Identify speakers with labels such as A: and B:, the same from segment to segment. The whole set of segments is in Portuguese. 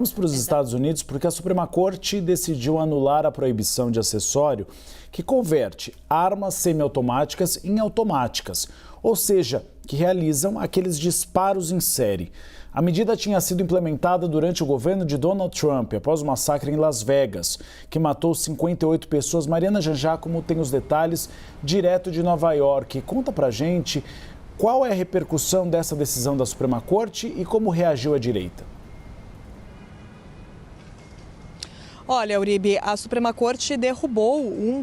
A: Vamos para os Estados Unidos porque a Suprema Corte decidiu anular a proibição de acessório que converte armas semiautomáticas em automáticas, ou seja, que realizam aqueles disparos em série. A medida tinha sido implementada durante o governo de Donald Trump, após o massacre em Las Vegas, que matou 58 pessoas. Mariana Jangiacomo tem os detalhes direto de Nova York. Conta pra gente qual é a repercussão dessa decisão da Suprema Corte e como reagiu a direita.
B: Olha, Uribe, a Suprema Corte derrubou uma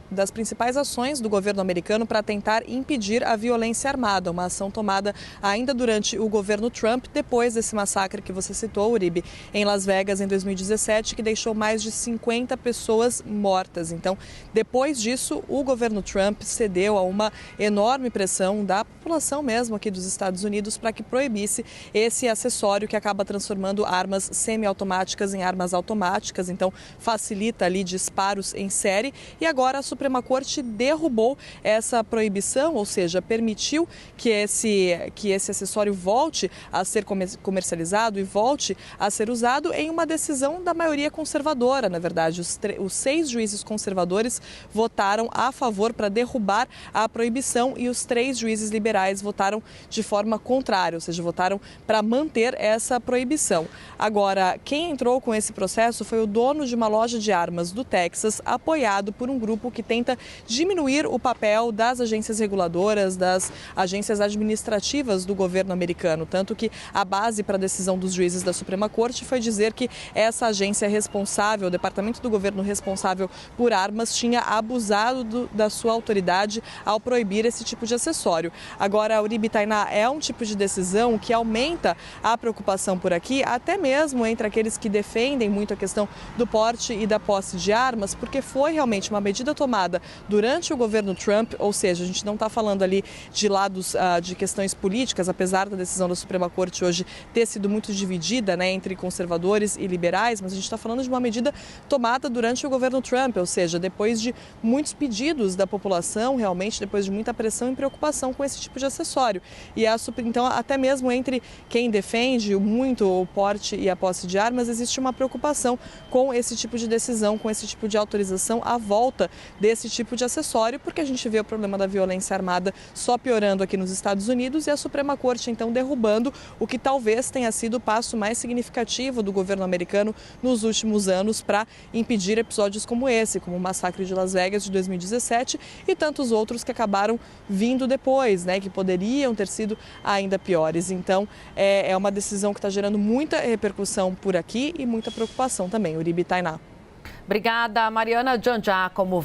B: das principais ações do governo americano para tentar impedir a violência armada, uma ação tomada ainda durante o governo Trump, depois desse massacre que você citou, Uribe, em Las Vegas em 2017, que deixou mais de 50 pessoas mortas. Então, depois disso, o governo Trump cedeu a uma enorme pressão da população mesmo aqui dos Estados Unidos para que proibisse esse acessório que acaba transformando armas semiautomáticas em armas automáticas, então facilita ali disparos em série. E agora a Suprema Corte derrubou essa proibição, ou seja, permitiu que esse acessório volte a ser comercializado e volte a ser usado em uma decisão da maioria conservadora. Na verdade, os 6 juízes conservadores votaram a favor para derrubar a proibição e os 3 juízes liberais votaram de forma contrária, ou seja, votaram para manter essa proibição. Agora, quem entrou com esse processo foi o dono de uma loja de armas do Texas, apoiado por um grupo que tenta diminuir o papel das agências reguladoras, das agências administrativas do governo americano. Tanto que a base para a decisão dos juízes da Suprema Corte foi dizer que essa agência responsável, o departamento do governo responsável por armas, tinha abusado da sua autoridade ao proibir esse tipo de acessório. Agora, Uribe, Tainá, é um tipo de decisão que aumenta a preocupação por aqui, até mesmo entre aqueles que defendem muito a questão do porte e da posse de armas, porque foi realmente uma medida tomada durante o governo Trump, ou seja, a gente não está falando ali de lados de questões políticas, apesar da decisão da Suprema Corte hoje ter sido muito dividida, né, entre conservadores e liberais, mas a gente está falando de uma medida tomada durante o governo Trump, ou seja, depois de muitos pedidos da população, realmente depois de muita pressão e preocupação com esse tipo de acessório. E então, até mesmo entre quem defende muito o porte e a posse de armas, existe uma preocupação com esse tipo de decisão, com esse tipo de autorização à volta desse tipo de acessório, porque a gente vê o problema da violência armada só piorando aqui nos Estados Unidos e a Suprema Corte então derrubando o que talvez tenha sido o passo mais significativo do governo americano nos últimos anos para impedir episódios como esse, como o massacre de Las Vegas de 2017 e tantos outros que acabaram vindo depois, né, que poderiam ter sido ainda piores. Então, é uma decisão que está gerando muita repercussão por aqui e muita preocupação também, Uribe, Tainá.
C: Obrigada, Mariana Jangiacomo.